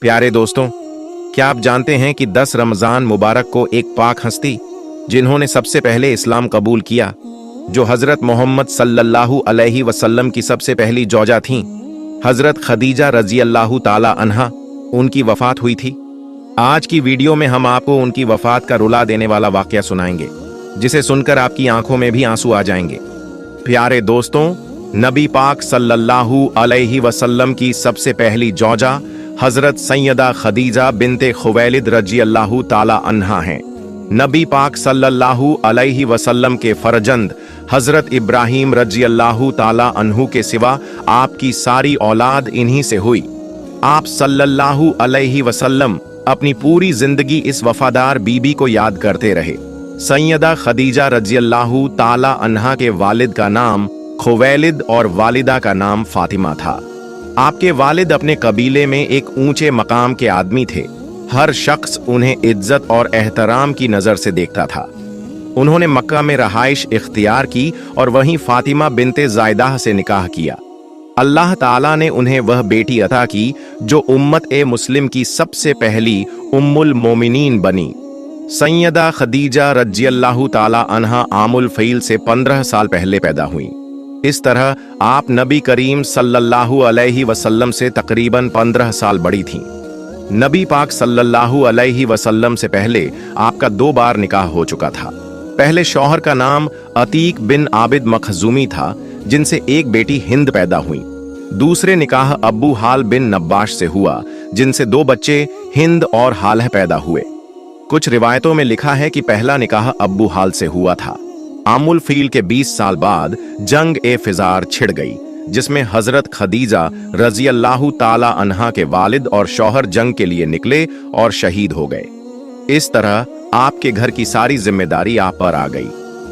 प्यारे दोस्तों, क्या आप जानते हैं कि 10 रमजान मुबारक को एक पाक हस्ती जिन्होंने सबसे पहले इस्लाम कबूल किया, जो हजरत मोहम्मद सल्लल्लाहु अलैहि वसल्लम की सबसे पहली जौजा थीं, हजरत खदीजा रजी अल्लाह ताला अन्हा, उनकी वफात हुई थी। आज की वीडियो में हम आपको उनकी वफात का रुला देने वाला वाकया सुनाएंगे, जिसे सुनकर आपकी आंखों में भी आंसू आ जाएंगे। प्यारे दोस्तों, नबी पाक सल्लल्लाहु अलैहि वसल्लम की सबसे पहली जौजा हजरत सैयदा खदीजा बिनते खुवैलिद रजी अल्लाह ताला अन्हा हैं। नबी पाक सल्लल्लाहु अलैहि वसल्लम के फरजंद हजरत इब्राहीम रजी अल्लाह ताला अन्हु के सिवा आपकी सारी औलाद इन्हीं से हुई। आप सल्लल्लाहु अलैहि वसल्लम अपनी पूरी जिंदगी इस वफादार बीबी को याद करते रहे। सैयदा खदीजा रजी अल्लाह ताला अन्हा के वालिद का नाम खुवैलिद और वालिदा का नाम फातिमा था। आपके वालिद अपने कबीले में एक ऊंचे मकाम के आदमी थे। हर शख्स उन्हें इज्जत और एहतराम की नजर से देखता था। उन्होंने मक्का में रहाइश इख्तियार की और वहीं फातिमा बिनते ज़ायदा से निकाह किया। अल्लाह ताला ने उन्हें वह बेटी अता की जो उम्मत ए मुस्लिम की सबसे पहली उम्मुल मोमिनीन बनी। सैयदा खदीजा रजी अल्लाह ताला अन्हा आमुल फ़ील से 15 साल पहले पैदा हुई। इस तरह आप नबी करीम सल्लल्लाहु अलैहि वसल्लम से तकरीबन 15 साल बड़ी थीं। नबी पाक सल्लल्लाहु अलैहि वसल्लम से पहले आपका 2 बार निकाह हो चुका था। पहले शौहर का नाम अतीक बिन आबिद मखजूमी था, जिनसे एक बेटी हिंद पैदा हुई। दूसरे निकाह अब्बू हाल बिन नब्बाश से हुआ, जिनसे 2 बच्चे हिंद और हालह पैदा हुए। कुछ रिवायतों में लिखा है कि पहला निकाह अब्बू हाल से हुआ था। आमुल फ़ील के 20 साल बाद जंग ए फिजार छिड़ गई, जिसमें हजरत खदीजा रजी अल्लाह ताला अन्हा के वालिद और शौहर जंग के लिए निकले और शहीद हो गए। इस तरह आपके घर की सारी जिम्मेदारी आप पर आ गई।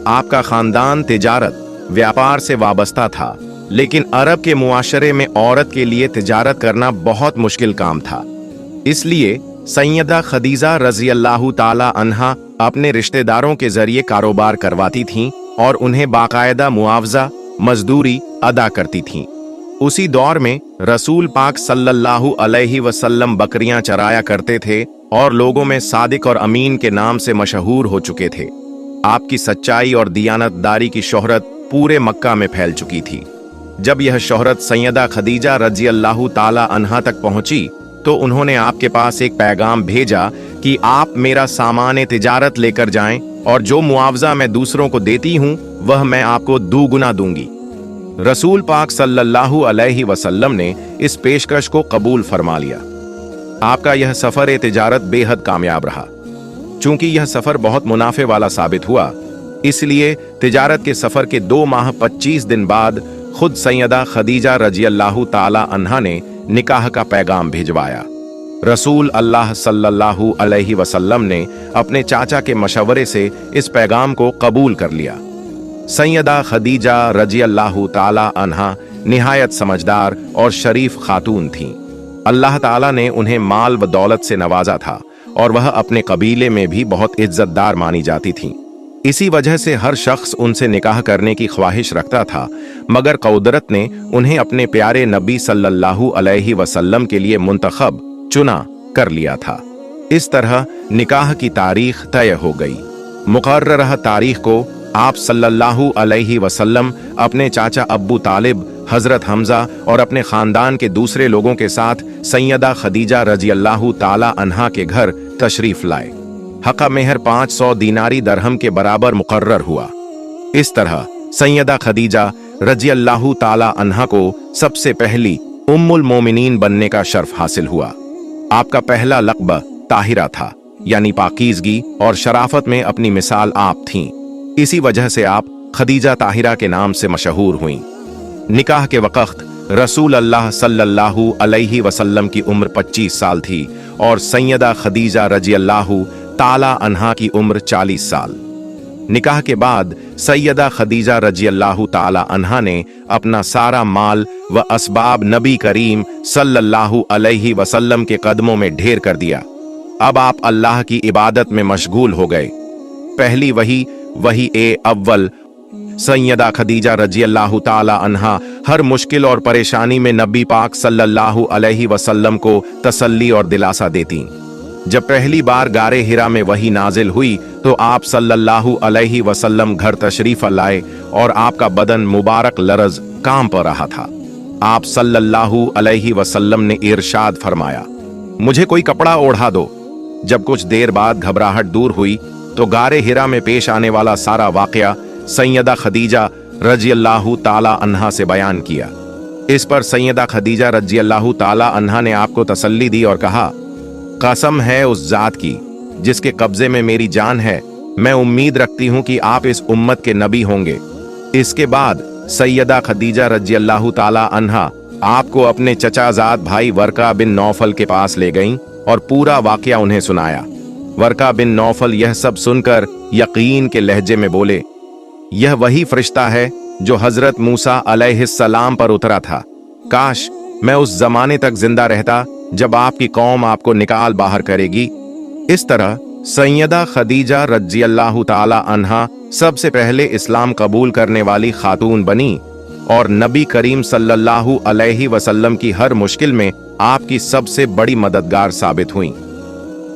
आपका खानदान तिजारत व्यापार से वाबस्ता था, लेकिन अरब के मुआशरे में औरत के लिए तिजारत करना बहुत मुश्किल काम था। इसलिए सैयदा खदीजा रजी अल्लाह ताला अन्हा अपने रिश्तेदारों के जरिए कारोबार करवाती थीं और उन्हें बाकायदा मुआवजा मजदूरी अदा करती थीं। उसी दौर में रसूल पाक सल्लल्लाहु अलैहि वसल्लम बकरियां चराया करते थे और लोगों में सादिक और अमीन के नाम से मशहूर हो चुके थे। आपकी सच्चाई और दियानतदारी की शोहरत पूरे मक्का में फैल चुकी थी। जब यह शोहरत सैयदा खदीजा रजी अल्लाह ताला अन्हा तक पहुंची तो उन्होंने आपके पास एक पैगाम भेजा कि आप मेरा सामान तिजारत लेकर जाएं और जो मुआवजा मैं दूसरों को देती हूं वह मैं आपको दुगुना दूंगी। रसूल पाक सल्लल्लाहु अलैहि वसल्लम ने इस पेशकश को कबूल फरमा लिया। आपका यह सफर तिजारत बेहद कामयाब रहा। चूंकि यह सफर बहुत मुनाफे वाला साबित हुआ, इसलिए तिजारत के सफर के 2 माह 25 दिन बाद खुद सैयदा खदीजा रजी अल्लाह ताला अन्हा ने निकाह का पैगाम भिजवाया। रसूल अल्लाह सल्लल्लाहु अलैहि वसल्लम ने अपने चाचा के मशवरे से इस पैगाम को कबूल कर लिया। सैयदा खदीजा रजी अल्लाह ताला अन्हा निहायत समझदार और शरीफ खातून थीं। अल्लाह ताला ने उन्हें माल व दौलत से नवाजा था और वह अपने कबीले में भी बहुत इज्जतदार मानी जाती थीं। इसी वजह से हर शख्स उनसे निकाह करने की ख्वाहिश रखता था, मगर कुदरत ने उन्हें अपने प्यारे नबी सल्लल्लाहु अलैहि वसल्लम के लिए मुंतखब चुना कर लिया था। इस तरह निकाह की तारीख तय हो गई। मुकर्ररह तारीख को आप सल्लल्लाहु अलैहि वसल्लम अपने चाचा अब्बू तालिब, हजरत हमजा और अपने खानदान के दूसरे लोगों के साथ सैयदा खदीजा रजी अल्लाह ताला अन्हा के घर तशरीफ लाए। हक़ मेहर 500 दीनारी दरहम के बराबर मुकर्रर हुआ। इस तरह सैयदा खदीजा रजी अल्लाह ताला अन्हा को सबसे पहली उम्मुल मोमिनीन बनने का शर्फ हासिल हुआ। आपका पहला लक़ब ताहिरा था, यानी पाकीज़गी और शराफत में अपनी मिसाल आप थीं। इसी वजह से आप खदीजा ताहिरा के नाम से मशहूर हुईं। निकाह के वक़्त रसूल अल्लाह सल्लल्लाहु अलैहि वसल्लम की उम्र 25 साल थी और सैयदा खदीजा रजी अल्लाह ताला अन्हा की उम्र 40 साल। निकाह के बाद सैयदा खदीजा रजी अल्लाह ताला अन्हा ने अपना सारा माल व असबाब नबी करीम सल्लल्लाहु अलैहि वसल्लम के कदमों में ढेर कर दिया। अब आप अल्लाह की इबादत में मशगूल हो गए। पहली वही ए अव्वल सैयदा खदीजा रज़ियल्लाहु ताला अन्हा हर मुश्किल और परेशानी में नबी पाक सल्लल्लाहु अलैहि वसल्लम को तसल्ली और दिलासा देती। जब पहली बार गारे हिरा में वही नाजिल हुई तो आप सल्लल्लाहु अलैहि वसल्लम घर तशरीफ लाए और आपका बदन मुबारक लरज काम पर रहा था। आप सल्लल्लाहु अलैहि वसल्लम ने इरशाद फरमाया, मुझे कोई कपड़ा ओढ़ा दो। जब कुछ देर बाद घबराहट दूर हुई तो गारे हिरा में पेश आने वाला सारा वाकया सैयदा खदीजा रज़ियल्लाहु ताला अन्हा से बयान किया। इस पर सैयदा खदीजा रज़ियल्लाहु ताला अन्हा ने आपको तसल्ली दी और कहा, कसम है उस जात की जिसके कब्जे में मेरी जान है, मैं उम्मीद रखती हूं कि आप इस उम्मत के नबी होंगे। इसके बाद सैयदा खदीजा रज़ियल्लाहु ताला अन्हा आपको अपने चचाजाद भाई वर्का बिन नौफल के पास ले गईं और पूरा वाकया उन्हें सुनाया। वर्का बिन नौफल यह सब सुनकर यकीन के लहजे में बोले, यह वही फरिश्ता है जो हजरत मूसा अलैहिस्सलाम पर उतरा था। काश मैं उस जमाने तक जिंदा रहता जब आपकी कौम आपको निकाल बाहर करेगी। इस तरह सैयदा खदीजा रज़ियल्लाहु ताला अन्हा सबसे पहले इस्लाम कबूल करने वाली खातून बनी और नबी करीम सल्लल्लाहु अलैहि वसल्लम की हर मुश्किल में आपकी सबसे बड़ी मददगार साबित हुई।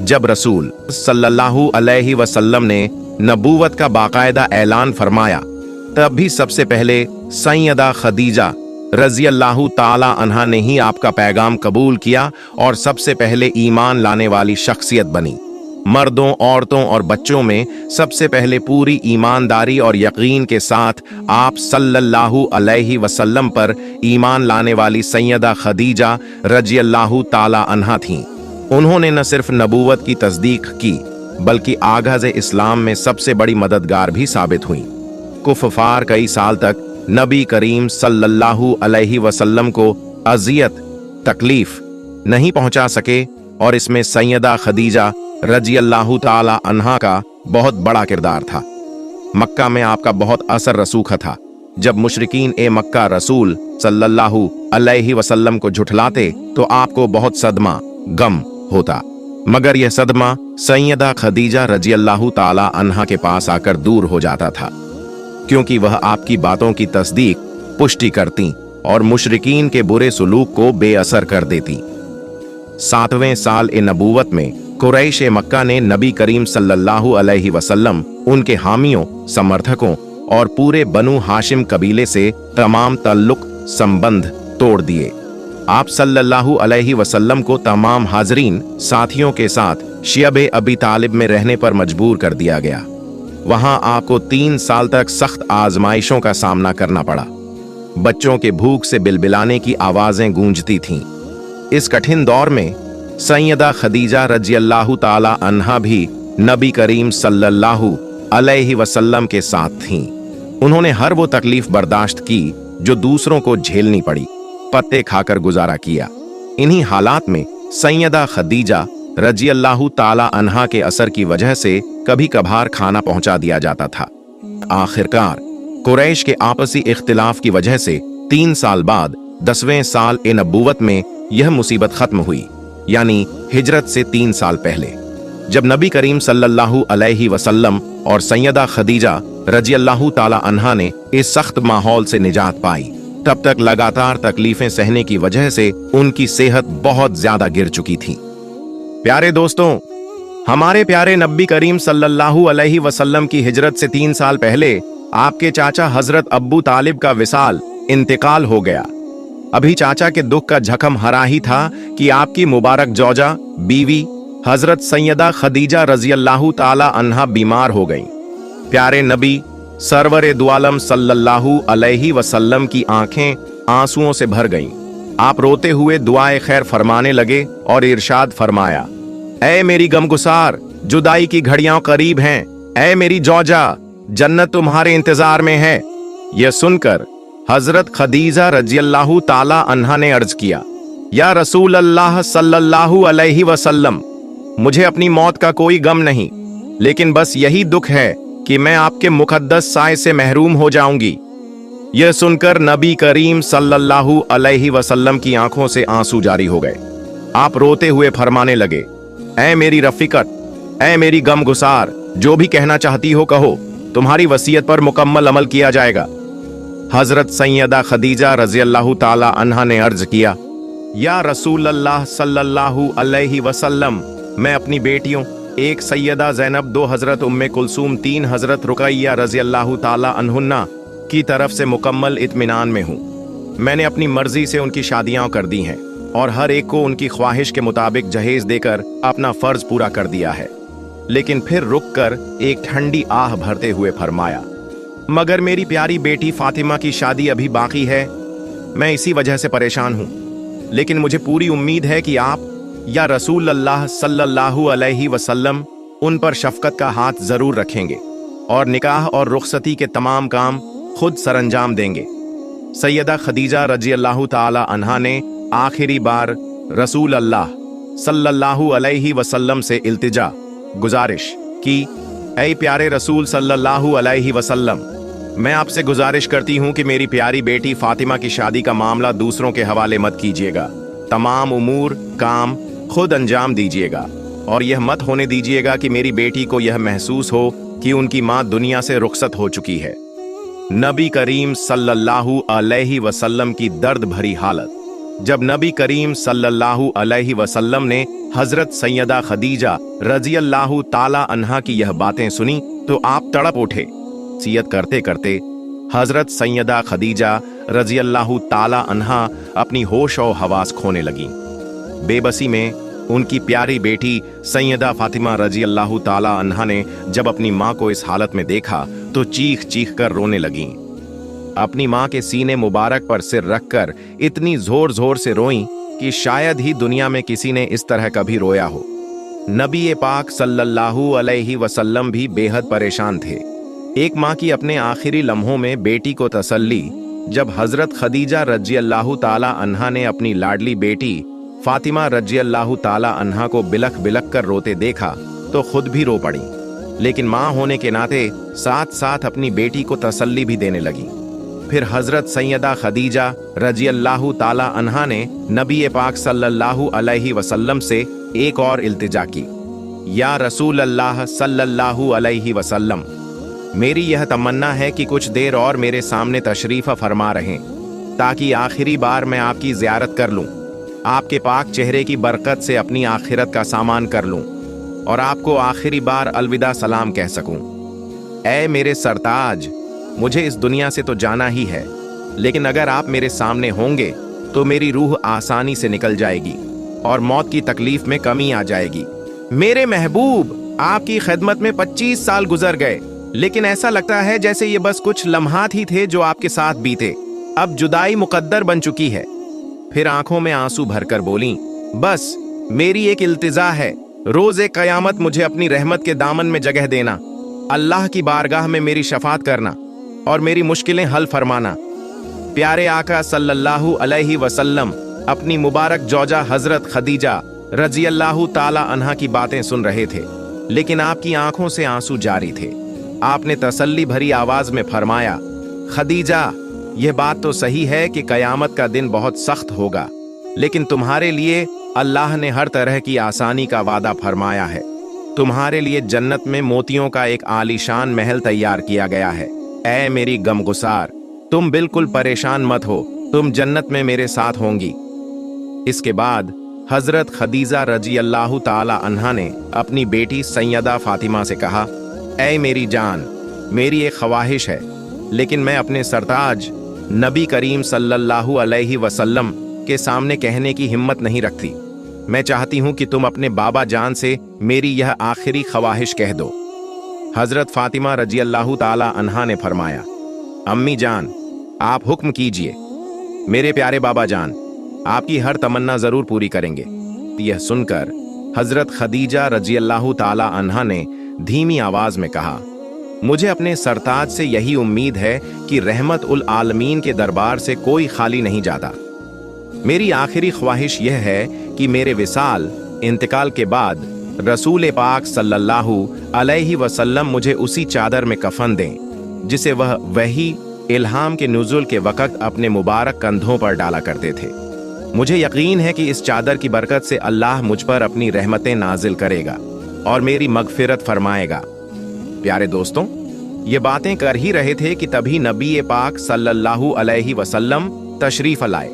जब रसूल सल्लल्लाहु अलैहि वसल्लम ने नबूवत का बाकायदा ऐलान फरमाया तब भी सबसे पहले सैयदा खदीजा रज़ियल्लाहु ताला अन्हा ने ही आपका पैगाम कबूल किया और सबसे पहले ईमान लाने वाली शख्सियत बनी। मर्दों, औरतों और बच्चों में सबसे पहले पूरी ईमानदारी और यकीन के साथ आप सल्लल्लाहु अलैहि वसल्लम पर ईमान लाने वाली सैयदा खदीजा रज़ियल्लाहु ताला अन्हा थीं। उन्होंने न सिर्फ नबूवत की तस्दीक की बल्कि आगाज़ इस्लाम में सबसे बड़ी मददगार भी साबित हुई। कुफ़ार कई साल तक नबी करीम सल्लल्लाहु अलैहि वसल्लम को अज़ियत, तकलीफ नहीं पहुंचा सके और इसमें सैयदा खदीजा रज़ियल्लाहु ताला अन्हा का बहुत बड़ा किरदार था। मक्का में आपका बहुत असर रसूखा था। जब मुशरिकीन ए मक्का रसूल सल्लल्लाहु अलैहि वसल्लम को झुठलाते तो आपको बहुत सदमा, गम होता, मगर यह सदमा सैयदा खदीजा रज़ियल्लाहु ताला अन्हा के पास आकर दूर हो जाता था, क्योंकि वह आपकी बातों की तस्दीक, पुष्टि करती और मुशरिकीन के बुरे सुलूक को बेअसर कर देती। 7वें साल ए नबूवत में कुरैश मक्का ने नबी करीम सल्लल्लाहु अलैहि वसल्लम, उनके हामियों, समर्थकों और पूरे बनु हाशिम कबीले से तमाम ताल्लुक संबंध तोड़ दिए। आप सल्लल्लाहु अलैहि वसल्लम को तमाम हाजरीन साथियों के साथ शियब अबी तालिब में रहने पर मजबूर कर दिया गया। वहां आपको 3 साल तक सख्त आजमाइशों का सामना करना पड़ा। बच्चों के भूख से बिलबिलाने की आवाजें गूंजती थीं। इस कठिन दौर में सैयदा खदीजा रज़ियल्लाहु ताला अन्हा भी नबी करीम सल्लल्लाहु अलैहि वसल्लम के साथ थीं। उन्होंने हर वो तकलीफ बर्दाश्त की जो दूसरों को झेलनी पड़ी, पत्ते खाकर गुजारा किया। इन्हीं हालात में सैयदा खदीजा रज़ियल्लाहु ताला अन्हा के असर की वजह से कभी कभार खाना पहुंचा दिया जाता था। आखिरकार कुरैश के आपसी इख्तिलाफ की वजह से 3 साल बाद 10वें साल ए नबूवत में यह मुसीबत खत्म हुई, यानी हिजरत से 3 साल पहले, जब नबी करीम सल्लल्लाहु अलैहि वसल्लम और सैयदा खदीजा रज़ियल्लाहु ताला अन्हा ने इस सख्त माहौल से निजात पाई। तब तक लगातार तकलीफें सहने की वजह से उनकी सेहत बहुत ज्यादा गिर चुकी थी। प्यारे दोस्तों, हमारे प्यारे नबी करीम सल्लल्लाहु अलैहि वसल्लम की हिजरत से 3 साल पहले आपके चाचा हजरत अब्बू तालिब का विसाल, इंतकाल हो गया। अभी चाचा के दुख का जख्म हरा ही था कि आपकी मुबारक जौजा, बीवी हजरत सैयदा खदीजा रज़ियल्लाहु ताला अन्हा बीमार हो गईं। प्यारे नबी सरवर दो आलम सल्लल्लाहु अलैहि वसल्लम की आंखें आंसुओं से भर गईं। आप रोते हुए दुआए खैर फरमाने लगे और इरशाद फरमाया, ऐ मेरी गमगुसार, जुदाई की घड़ियां करीब हैं। ऐ मेरी जौजा, जन्नत तुम्हारे इंतजार में है। यह सुनकर हजरत खदीजा रज़ियल्लाहु ताला अन्हा ने अर्ज किया, या रसूल अल्लाह सल्लल्लाहु अलैहि वसल्लम, मुझे अपनी मौत का कोई गम नहीं, लेकिन बस यही दुख है कि मैं आपके मुकद्दस साए से महरूम हो जाऊंगी। यह सुनकर नबी करीम सल्लल्लाहु अलैहि वसल्लम की आंखों से आंसू जारी हो गए। आप रोते हुए फरमाने लगे, ऐ मेरी रफीकत, ऐ मेरी गमगुसार, जो भी कहना चाहती हो कहो, तुम्हारी वसीयत पर मुकम्मल अमल किया जाएगा। हजरत सैयदा खदीजा रजी अल्लाह ताला अन्हा ने अर्ज किया, या रसूल अल्लाह सल्लल्लाहु अलैहि वसल्लम, मैं अपनी बेटियों, एक सैयदा ज़ैनब, 2 हजरत उम्मे कुलसूम, 3 हजरत रुकैया रजी अल्लाह ताला अन्हुन्ना की तरफ से मुकम्मल इत्मीनान में हूँ। मैंने अपनी मर्जी से उनकी शादियां कर दी हैं और हर एक को उनकी ख्वाहिश के मुताबिक जहेज देकर अपना फर्ज पूरा कर दिया है। लेकिन फिर रुककर एक ठंडी आह भरते हुए फरमाया, मगर मेरी प्यारी बेटी फातिमा की शादी अभी बाकी है। मैं इसी वजह से परेशान हूँ, लेकिन मुझे पूरी उम्मीद है कि आप या रसूल अल्लाह सल्लल्लाहु अलैहि वसल्लम उन पर शफकत का हाथ जरूर रखेंगे और निकाह और रुखसती के तमाम काम खुद सरंजाम देंगे। सैयदा खदीजा रजी अल्लाह ताला अन्हा ने आखिरी बार रसूल अल्लाह सल्लल्लाहु अलैहि वसल्लम से इल्तिजा, गुजारिश की, ऐ प्यारे रसूल सल्लल्लाहु अलैहि वसल्लम, मैं आपसे गुजारिश करती हूँ कि मेरी प्यारी बेटी फातिमा की शादी का मामला दूसरों के हवाले मत कीजिएगा। तमाम उमूर काम खुद अंजाम दीजिएगा और यह मत होने दीजिएगा कि मेरी बेटी को यह महसूस हो कि उनकी माँ दुनिया से रुखसत हो चुकी है। नबी करीम सल्लल्लाहु अलैहि वसल्लम की दर्द भरी हालत। जब नबी करीम सल्लल्लाहु अलैहि वसल्लम ने हजरत सैयदा खदीजा रजी अल्लाह ताला अन्हा की यह बातें सुनी तो आप तड़प उठे। वसीयत करते करते हजरत सैयदा खदीजा रजी अल्लाह ताला अन्हा अपनी होश और हवास खोने लगी। बेबसी में उनकी प्यारी बेटी सैयदा फातिमा रजी अल्लाह ताला अन्हा ने जब अपनी माँ को इस हालत में देखा तो चीख चीख कर रोने लगीं। अपनी माँ के सीने मुबारक पर सिर रखकर इतनी जोर जोर से रोईं कि शायद ही दुनिया में किसी ने इस तरह कभी रोया हो। नबी पाक सल्लल्लाहु अलैहि वसल्लम भी बेहद परेशान थे। एक माँ की अपने आखिरी लम्हों में बेटी को तसल्ली जब हजरत खदीजा रजी अल्लाह ताला अन्हा ने अपनी लाडली बेटी फातिमा रजी अल्लाह ताला अन्हा को बिलख बिलख कर रोते देखा तो खुद भी रो पड़ी, लेकिन माँ होने के नाते साथ साथ अपनी बेटी को तसल्ली भी देने लगी। फिर हजरत सैयदा खदीजा रजी अल्लाह ताला अन्हा ने नबी पाक सल्लल्लाहु अलैहि वसल्लम से एक और इल्तिजा की, या रसूल अल्लाह सल्लल्लाहु अलैहि वसल्लम, मेरी यह तमन्ना है कि कुछ देर और मेरे सामने तशरीफ़ फरमा रहें ताकि आखिरी बार मैं आपकी ज़ियारत कर लूं, आपके पाक चेहरे की बरकत से अपनी आखिरत का सामान कर लूं और आपको आखिरी बार अलविदा सलाम कह सकूं। ऐ मेरे सरताज, मुझे इस दुनिया से तो जाना ही है, लेकिन अगर आप मेरे सामने होंगे तो मेरी रूह आसानी से निकल जाएगी और मौत की तकलीफ में कमी आ जाएगी। मेरे महबूब, आपकी खिदमत में 25 साल गुजर गए, लेकिन ऐसा लगता है जैसे ये बस कुछ लम्हात ही थे जो आपके साथ बीते। अब जुदाई मुकद्दर बन चुकी है। फिर आंखों में आंसू भरकर बोली, बस मेरी एक इल्तिजा है, रोज़े क़यामत मुझे अपनी रहमत के दामन में जगह देना, अल्लाह की बारगाह में मेरी शफात करना और मेरी मुश्किलें हल फरमाना। प्यारे आका सल्लल्लाहु अलैहि वसल्लम अपनी मुबारक जौजा हजरत खदीजा रजी अल्लाह ताला अन्हा की बातें सुन रहे थे, लेकिन आपकी आंखों से आंसू जारी थे। आपने तसल्ली भरी आवाज में फरमाया, खदीजा, यह बात तो सही है कि कयामत का दिन बहुत सख्त होगा, लेकिन तुम्हारे लिए अल्लाह ने हर तरह की आसानी का वादा फरमाया है। तुम्हारे लिए जन्नत में मोतियों का एक आलीशान महल तैयार किया गया है। ऐ मेरी गमगुसार, तुम बिल्कुल परेशान मत हो, तुम जन्नत में मेरे साथ होंगी। इसके बाद हजरत खदीजा रजी अल्लाह ताला अन्हा ने अपनी बेटी सैयदा फातिमा से कहा, ऐ मेरी जान, मेरी एक ख्वाहिश है, लेकिन मैं अपने सरताज नबी करीम सल्लल्लाहु अलैहि वसल्लम के सामने कहने की हिम्मत नहीं रखती। मैं चाहती हूँ कि तुम अपने बाबा जान से मेरी यह आखिरी ख्वाहिश कह दो। हजरत फातिमा रजी अल्लाह ताला अन्हा ने फरमाया, अम्मी जान, आप हुक्म कीजिए। मेरे प्यारे बाबा जान, आपकी हर तमन्ना जरूर पूरी करेंगे। यह सुनकर हजरत खदीजा रजी अल्लाह ताला अन्हा ने धीमी आवाज में कहा, मुझे अपने सरताज से यही उम्मीद है कि रहमत उल आलमीन के दरबार से कोई खाली नहीं जाता। मेरी आखिरी ख्वाहिश यह है कि मेरे विसाल इंतकाल के बाद रसूल पाक सल्लल्लाहु अलैहि वसल्लम मुझे उसी चादर में कफन दें जिसे वह वही इल्हाम के नुज़ुल के वक़्त अपने मुबारक कंधों पर डाला करते थे। मुझे यकीन है कि इस चादर की बरकत से अल्लाह मुझ पर अपनी रहमतें नाजिल करेगा और मेरी मगफिरत फरमाएगा। प्यारे दोस्तों, ये बातें कर ही रहे थे कि तभी नबी पाक सल्लल्लाहु अलैहि वसल्लम तशरीफ लाए।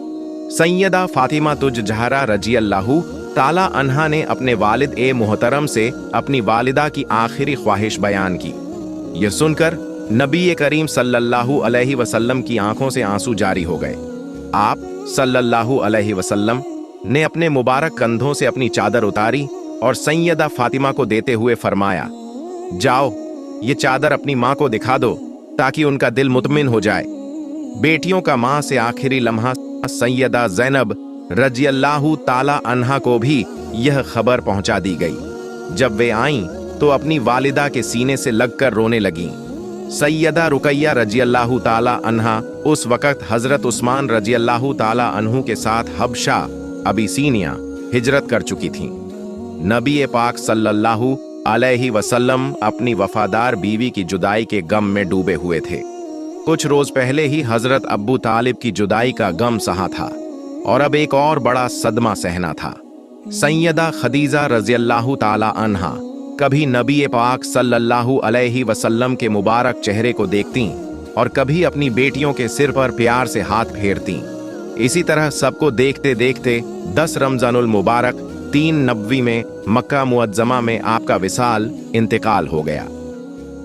सैयदा फातिमा तुज जहरा रजी अल्लाहु ताला अन्हा ने अपने वालिद ए मुहतरम से अपनी वालिदा की आखिरी ख्वाहिश बयान की। यह सुनकर नबी करीम सल्लल्लाहु अलैहि वसल्लम की आंखों से आंसू जारी हो गए। आप सल्लल्लाहु अलैहि वसल्लम ने अपने मुबारक कंधों से अपनी चादर उतारी और सैयदा फातिमा को देते हुए फरमाया, जाओ ये चादर अपनी माँ को दिखा दो ताकि उनका दिल मुतमिन हो जाए। बेटियों का माँ से आखिरी लम्हा सैयदा ज़ैनब रज़ियल्लाहु ताला अन्हा को भी यह खबर पहुंचा दी गई। जब वे आईं तो अपनी वालिदा के सीने से लगकर रोने लगीं। सैयदा रुकैया रज़ियल्लाहु ताला अन्हा उस वक़्त हज़रत उस्मान रज़ियल्लाहु ताला अन्हु के साथ हबशा अबिसीनिया हिजरत कर चुकी थीं। नबी पाक सल्लल्लाहु अलैहि वसल्लम अपनी वफादार बीवी की जुदाई के गम में डूबे हुए थे। कुछ रोज पहले ही हजरत अब्बू तालिब की जुदाई का गम सहा था और अब एक और बड़ा सदमा सहना था। सैयदा खदीजा रज़ियल्लाहु ताला अन्हा कभी नबी पाक सल्लल्लाहु अलैहि वसल्लम के मुबारक चेहरे को देखती और कभी अपनी बेटियों के सिर पर प्यार से हाथ फेरती। इसी तरह सबको देखते देखते 10 रमजानुल मुबारक 3 नबवी में मक्का मुअज्जमा में आपका विसाल इंतकाल हो गया।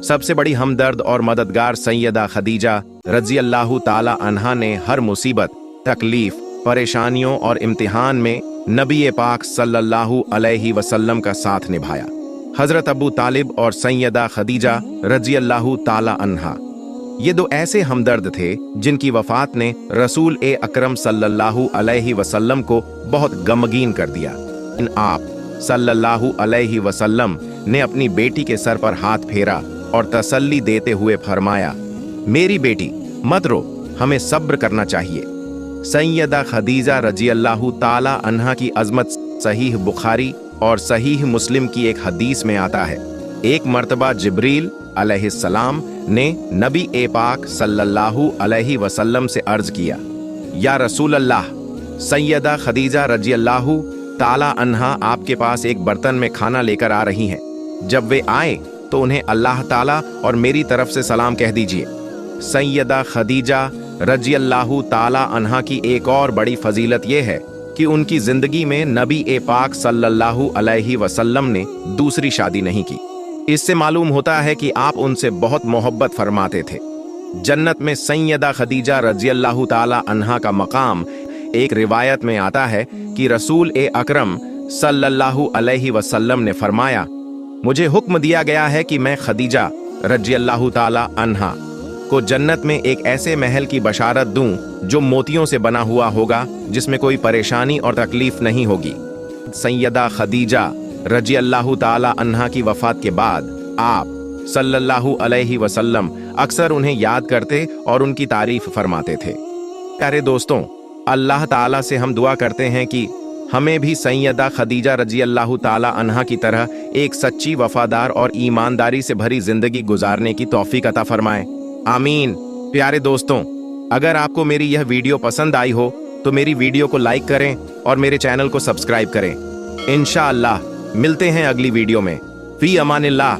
सबसे बड़ी हमदर्द और मददगार सैयदा खदीजा रज़ियल्लाहु ताला अन्हा ने हर मुसीबत, तकलीफ, परेशानियों और इम्तिहान में नबी पाक सल्लल्लाहु अलैहि वसल्लम का साथ निभाया। हजरत अबू तालिब और सैयदा खदीजा रज़ियल्लाहु ताला अन्हा ये 2 ऐसे हमदर्द थे जिनकी वफात ने रसूल अकरम सल्लल्लाहु अलैहि वसल्लम को बहुत गमगीन कर दिया। आप सल्लल्लाहु अलैहि वसल्लम ने अपनी बेटी के सर पर हाथ फेरा और तसल्ली देते हुए फरमाया, मेरी बेटी मत रो, हमें सब्र करना चाहिए। सैयदा खदीजा रज़ियल्लाहु ताला अन्हा की अजमत सहीह बुखारी और सहीह मुस्लिम की एक हदीस में आता है, एक मर्तबा जिब्रील अलैहिस्सलाम ने नबी पाक सल्लल्लाहु अलैहि वसल्लम से अर्ज किया, या रसूल अल्लाह, सैयदा खदीजा रज़ियल्लाहु ताला अन्हा आपके पास एक बर्तन में खाना लेकर आ रही हैं। जब वे आए तो उन्हें अल्लाह ताला और मेरी तरफ से सलाम कह दीजिए। सैयदा खदीजा रज़ियल्लाहु ताला अन्हा की एक और बड़ी फजीलत यह है कि उनकी जिंदगी में नबी पाक सल्लल्लाहु अलैहि वसल्लम ने दूसरी शादी नहीं की। इससे मालूम होता है कि आप उनसे बहुत मोहब्बत फरमाते थे। जन्नत में सैयदा खदीजा रज़ियल्लाहु ताला अन्हा का मकाम एक रिवायत में आता है कि रसूल अकरम सल्लल्लाहु अलैहि वसल्लम ने फरमाया, मुझे हुक्म दिया गया है कि मैं खदीजा रज़ियल्लाहु ताला अन्हा को जन्नत में एक ऐसे महल की बशारत दूं जो मोतियों से बना हुआ होगा, जिसमें कोई परेशानी और तकलीफ नहीं होगी। सैयदा खदीजा रज़ियल्लाहु ताला अन्हा की वफात के बाद आप सल्लल्लाहु अलैहि वसल्लम अक्सर उन्हें याद करते और उनकी तारीफ फरमाते थे। प्यारे दोस्तों, अल्लाह ताला से हम दुआ करते हैं कि हमें भी सैयदा खदीजा रज़ियल्लाहु ताला अन्हा की तरह एक सच्ची, वफादार और ईमानदारी से भरी जिंदगी गुजारने की तौफीक अता फरमाए। आमीन। प्यारे दोस्तों, अगर आपको मेरी यह वीडियो पसंद आई हो तो मेरी वीडियो को लाइक करें और मेरे चैनल को सब्सक्राइब करें। इंशाअल्लाह मिलते हैं अगली वीडियो में। फी अमानिल्लाह।